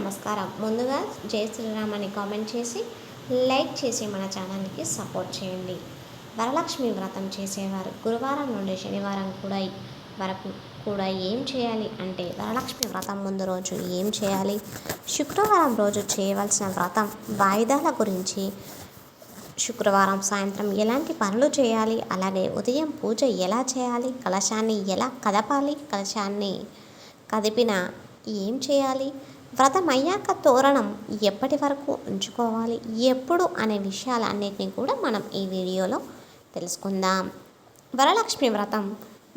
నమస్కారం. ముందుగా జై శ్రీరామ్ అని కామెంట్ చేసి, లైక్ చేసి మన ఛానల్‌కి సపోర్ట్ చేయండి. వరలక్ష్మి వ్రతం చేసేవారు గురువారం నుండి శనివారం వరకు కూడా ఏం చేయాలి అంటే, వరలక్ష్మి వ్రతం ముందు రోజు ఏం చేయాలి, శుక్రవారం రోజు చేయవలసిన వ్రతం వాయిదాల గురించి, శుక్రవారం సాయంత్రం ఎలాంటి పనులు చేయాలి, అలాగే ఉదయం పూజ ఎలా చేయాలి, కలశాన్ని ఎలా కదపాలి, కలశాన్ని కదిపిన ఏం చేయాలి, వ్రతం అయ్యాక తోరణం ఎప్పటి వరకు ఉంచుకోవాలి, ఎప్పుడు అనే విషయాలన్నిటిని కూడా మనం ఈ వీడియోలో తెలుసుకుందాం. వరలక్ష్మి వ్రతం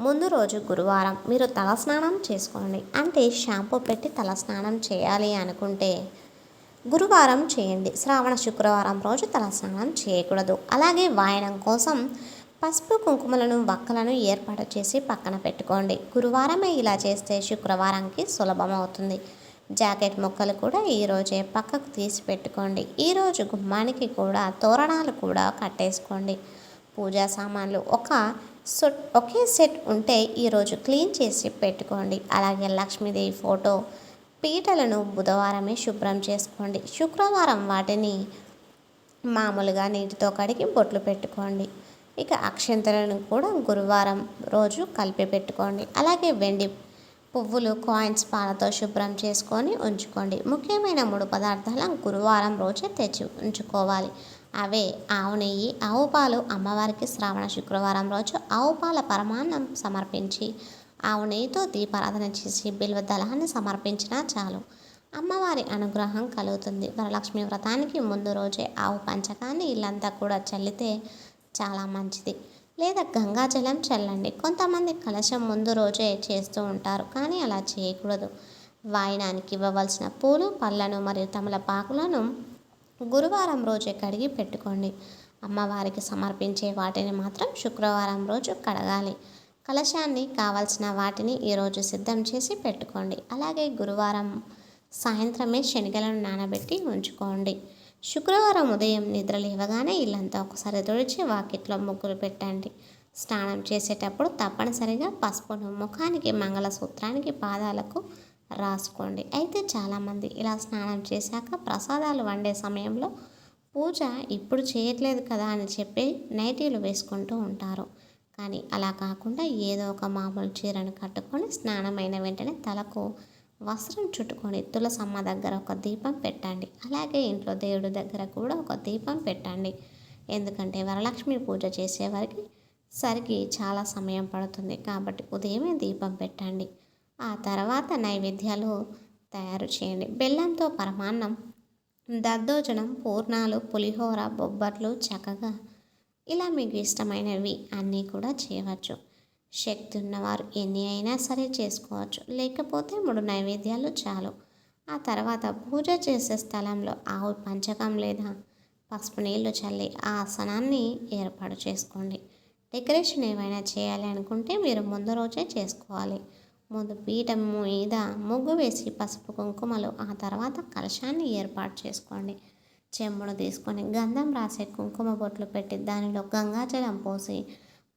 ముందు రోజు గురువారం మీరు తలస్నానం చేసుకోండి. అంటే షాంపూ పెట్టి తలస్నానం చేయాలి అనుకుంటే గురువారం చేయండి. శ్రావణ శుక్రవారం రోజు తలస్నానం చేయకూడదు. అలాగే వాయనం కోసం పసుపు కుంకుమలను వక్కలను ఏర్పాటు చేసి పక్కన పెట్టుకోండి. గురువారమే ఇలా చేస్తే శుక్రవారానికి సులభమవుతుంది. జాకెట్ ముక్కలు కూడా ఈరోజే పక్కకు తీసి పెట్టుకోండి. ఈరోజు గుమ్మానికి కూడా తోరణాలు కూడా కట్టేసుకోండి. పూజా సామాన్లు ఒకే సెట్ ఉంటే ఈరోజు క్లీన్ చేసి పెట్టుకోండి. అలాగే లక్ష్మీదేవి ఫోటో పీటలను బుధవారమే శుభ్రం చేసుకోండి. శుక్రవారం వాటిని మామూలుగా నీటితో కడిగి బొట్లు పెట్టుకోండి. ఇక అక్షంతలను కూడా గురువారం రోజు కలిపి పెట్టుకోండి. అలాగే వెండి పువ్వులు కాయిన్స్ పాలతో శుభ్రం చేసుకొని ఉంచుకోండి. ముఖ్యమైన 3 పదార్థాలు గురువారం రోజే తెచ్చి ఉంచుకోవాలి. అవే ఆవు నెయ్యి, ఆవు పాలు. అమ్మవారికి శ్రావణ శుక్రవారం రోజు ఆవు పాల పరమాన్నం సమర్పించి ఆవు నెయ్యితో దీపారాధన చేసి బిల్వ దళాన్ని సమర్పించినా చాలు, అమ్మవారి అనుగ్రహం కలుగుతుంది. వరలక్ష్మి వ్రతానికి ముందు రోజే ఆవు పంచకాన్ని ఇల్లంతా కూడా చల్లితే చాలా మంచిది. లేదా గంగాజలం చల్లండి. కొంతమంది కలశం ముందు రోజే చేస్తూ ఉంటారు, కానీ అలా చేయకూడదు. వాయనానికి ఇవ్వవలసిన పూలు, పళ్ళను మరియు తమలపాకులను గురువారం రోజే కడిగి పెట్టుకోండి. అమ్మవారికి సమర్పించే వాటిని మాత్రం శుక్రవారం రోజు కడగాలి. కలశాన్ని కావలసిన వాటిని ఈరోజు సిద్ధం చేసి పెట్టుకోండి. అలాగే గురువారం సాయంత్రమే శనగలను నానబెట్టి ఉంచుకోండి. శుక్రవారం ఉదయం నిద్ర లేవగానే ఇల్లంతా ఒకసారి తుడిచి వాకిట్లో ముగ్గులు పెట్టండి. స్నానం చేసేటప్పుడు తప్పనిసరిగా పసుపును ముఖానికి, మంగళసూత్రానికి, పాదాలకు రాసుకోండి. అయితే చాలామంది ఇలా స్నానం చేశాక ప్రసాదాలు వండే సమయంలో పూజ ఇప్పుడు చేయట్లేదు కదా అని చెప్పి నైటీలు వేసుకుంటూ ఉంటారు. కానీ అలా కాకుండా ఏదో ఒక మామూలు చీరను కట్టుకొని స్నానమైన వెంటనే తలకు వస్త్రం చుట్టుకొని తులసమ్మ దగ్గర ఒక దీపం పెట్టండి. అలాగే ఇంట్లో దేవుడి దగ్గర కూడా ఒక దీపం పెట్టండి. ఎందుకంటే వరలక్ష్మి పూజ చేసేవారికి చాలా సమయం పడుతుంది కాబట్టి ఉదయమే దీపం పెట్టండి. ఆ తర్వాత నైవేద్యాలు తయారు చేయండి. బెల్లంతో పరమాన్నం, దద్దోజనం, పూర్ణాలు, పులిహోర, బొబ్బట్లు చక్కగా ఇలా మీకు ఇష్టమైనవి అన్నీ కూడా చేయవచ్చు. శక్తి ఉన్నవారు ఎన్ని అయినా సరే చేసుకోవచ్చు, లేకపోతే 3 నైవేద్యాలు చాలు. ఆ తర్వాత పూజ చేసే స్థలంలో ఆవు పంచకం లేదా పసుపు నీళ్లు చల్లి ఆ ఆసనాన్ని ఏర్పాటు చేసుకోండి. డెకరేషన్ ఏమైనా చేయాలి అనుకుంటే మీరు ముందు రోజే చేసుకోవాలి. ముందు పీఠం మీద ముగ్గు వేసి పసుపు కుంకుమలు, ఆ తర్వాత కలశాన్ని ఏర్పాటు చేసుకోండి. చెంబును తీసుకొని గంధం రాసి కుంకుమ బొట్లు పెట్టి దానిలో గంగాజలం పోసి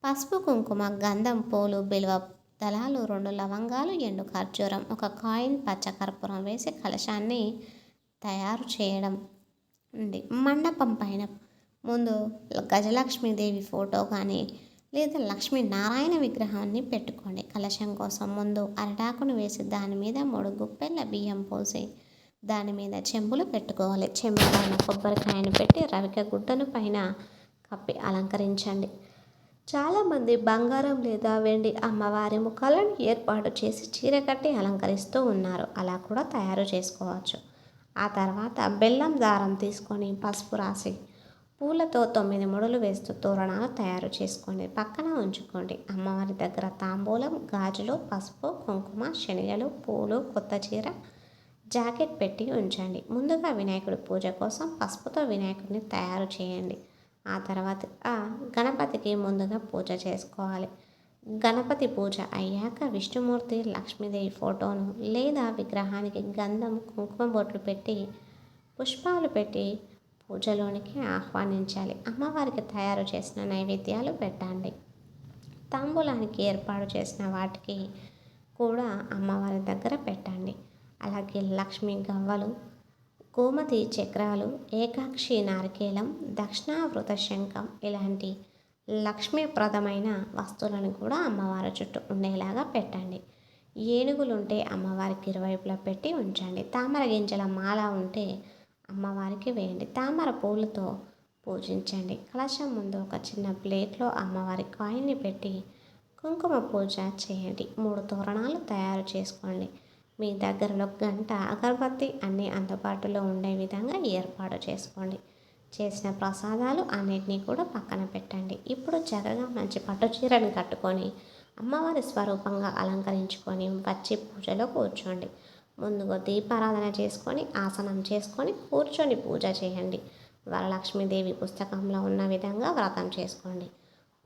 పసుపు, కుంకుమ, గంధం, పూలు, బిల్వ దళాలు, 2 లవంగాలు, ఎండు ఖర్జూరం, ఒక కాయిన్, పచ్చకర్పూరం వేసి కలశాన్ని తయారు చేయడం ఉంది. మండపం పైన ముందు గజలక్ష్మీదేవి ఫోటో కానీ లేదా లక్ష్మీనారాయణ విగ్రహాన్ని పెట్టుకోండి. కలశం కోసం ముందు అరటాకును వేసి దాని మీద 3 గుప్పెళ్ళ బియ్యం పోసి దాని మీద చెంబులు పెట్టుకోవాలి. చెంబు పైన కొబ్బరికాయను పెట్టి రవిక గుడ్డను పైన కప్పి అలంకరించండి. చాలామంది బంగారం లేదా వెండి అమ్మవారి ముఖాలను ఏర్పాటు చేసి చీర కట్టి అలంకరిస్తూ ఉన్నారు. అలా కూడా తయారు చేసుకోవచ్చు. ఆ తర్వాత బెల్లం దారం తీసుకొని పసుపు రాసి పూలతో 9 ముడులు వేస్తూ తోరణాలు తయారు చేసుకోండి. పక్కన ఉంచుకోండి. అమ్మవారి దగ్గర తాంబూలం, గాజులు, పసుపు, కుంకుమ, శనగలు, పూలు, కొత్త చీర, జాకెట్ పెట్టి ఉంచండి. ముందుగా వినాయకుడి పూజ కోసం పసుపుతో వినాయకుడిని తయారు చేయండి. ఆ తర్వాత గణపతికి ముందుగా పూజ చేసుకోవాలి. గణపతి పూజ అయ్యాక విష్ణుమూర్తి, లక్ష్మీదేవి ఫోటోను లేదా విగ్రహానికి గంధం, కుంకుమ బొట్లు పెట్టి పుష్పాలు పెట్టి పూజలోనికి ఆహ్వానించాలి. అమ్మవారికి తయారు చేసిన నైవేద్యాలు పెట్టండి. తాంబూలానికి ఏర్పాటు చేసిన వాటికి కూడా అమ్మవారి దగ్గర పెట్టండి. అలాగే లక్ష్మీ గవ్వలు, గోమతి చక్రాలు, ఏకాక్షి నారికేలం, దక్షిణావృత శంఖం ఇలాంటి లక్ష్మీప్రదమైన వస్తువులను కూడా అమ్మవారి చుట్టూ ఉండేలాగా పెట్టండి. ఏనుగులుంటే అమ్మవారికి ఇరువైపులా పెట్టి ఉంచండి. తామర గింజల మాల ఉంటే అమ్మవారికి వేయండి. తామర పూలతో పూజించండి. కలశం ముందు ఒక చిన్న ప్లేట్లో అమ్మవారి కాయిన్ని పెట్టి కుంకుమ పూజ చేయండి. 3 తోరణాలు తయారు చేసుకోండి. మీ దగ్గరలో గంట, అగరబత్తి అన్నీ అందుబాటులో ఉండే విధంగా ఏర్పాటు చేసుకోండి. చేసిన ప్రసాదాలు అన్నిటినీ కూడా పక్కన పెట్టండి. ఇప్పుడు చక్కగా మంచి పట్టు చీరని కట్టుకొని అమ్మవారి స్వరూపంగా అలంకరించుకొని వచ్చి పూజలో కూర్చోండి. ముందుగా దీపారాధన చేసుకొని ఆసనం చేసుకొని కూర్చొని పూజ చేయండి. వరలక్ష్మీదేవి పుస్తకంలో ఉన్న విధంగా వ్రతం చేసుకోండి.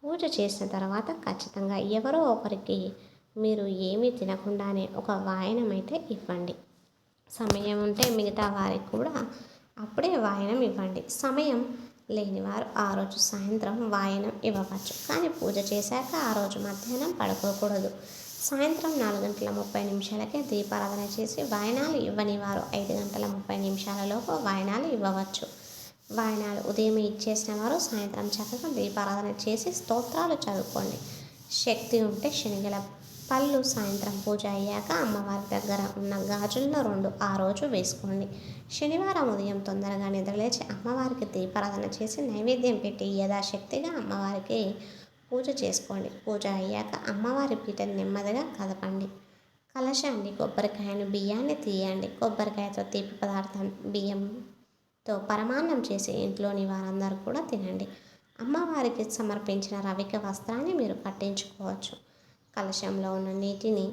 పూజ చేసిన తర్వాత ఖచ్చితంగా ఎవరో ఒకరికి మీరు ఏమీ తినకుండానే ఒక వాయనం అయితే ఇవ్వండి. సమయం ఉంటే మిగతా వారికి కూడా అప్పుడే వాయనం ఇవ్వండి. సమయం లేనివారు ఆ రోజు సాయంత్రం వాయనం ఇవ్వవచ్చు. కానీ పూజ చేశాక ఆ రోజు మధ్యాహ్నం పడుకోకూడదు. సాయంత్రం 4:30 దీపారాధన చేసి వాయనాలు ఇవ్వని వారు 5:30 వాయనాలు ఇవ్వవచ్చు. వాయనాలు ఉదయం ఇచ్చేసిన వారు సాయంత్రం చక్కగా దీపారాధన చేసి స్తోత్రాలు చదువుకోండి. శక్తి ఉంటే శనగల పళ్ళు సాయంత్రం పూజ అయ్యాక అమ్మవారి దగ్గర ఉన్న గాజుల్లో 2 ఆ రోజు వేసుకోండి. శనివారం ఉదయం తొందరగా నిద్రలేచి అమ్మవారికి దీపారాధన చేసి నైవేద్యం పెట్టి యథాశక్తిగా అమ్మవారికి పూజ చేసుకోండి. పూజ అయ్యాక అమ్మవారి పీటను నెమ్మదిగా కదపండి. కలశాన్ని, కొబ్బరికాయను, బియ్యాన్ని తీయండి. కొబ్బరికాయతో తీపి పదార్థం బియ్యంతో పరమాన్నం చేసి ఇంట్లోని వారందరూ కూడా తినండి. అమ్మవారికి సమర్పించిన రవిక వస్త్రాన్ని మీరు కట్టించుకోవచ్చు. కలశంలో ఉన్న నీటిని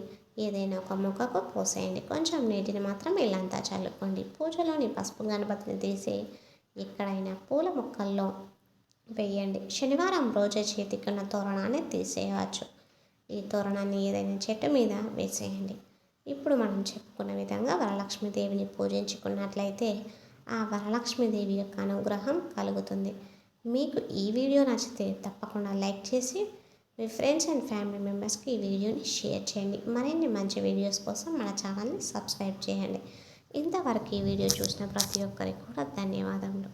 ఏదైనా ఒక మొక్కకు పోసేయండి. కొంచెం నీటిని మాత్రం ఇల్లంతా చల్లుకోండి. పూజలోని పసుపు గణపతిని తీసి ఎక్కడైనా పూల మొక్కల్లో వేయండి. శనివారం రోజే చేతికున్న తోరణాన్ని తీసేయవచ్చు. ఈ తోరణాన్ని ఏదైనా చెట్టు మీద వేసేయండి. ఇప్పుడు మనం చెప్పుకున్న విధంగా వరలక్ష్మీదేవిని పూజించుకున్నట్లయితే ఆ వరలక్ష్మీదేవి యొక్క అనుగ్రహం కలుగుతుంది. మీకు ఈ వీడియో నచ్చితే తప్పకుండా లైక్ చేసి మీ ఫ్రెండ్స్ అండ్ ఫ్యామిలీ మెంబర్స్కి ఈ వీడియోని షేర్ చేయండి. మరిన్ని మంచి వీడియోస్ కోసం మన ఛానల్ని సబ్స్క్రైబ్ చేయండి. ఇంతవరకు ఈ వీడియో చూసిన ప్రతి ఒక్కరికి కూడా ధన్యవాదములు.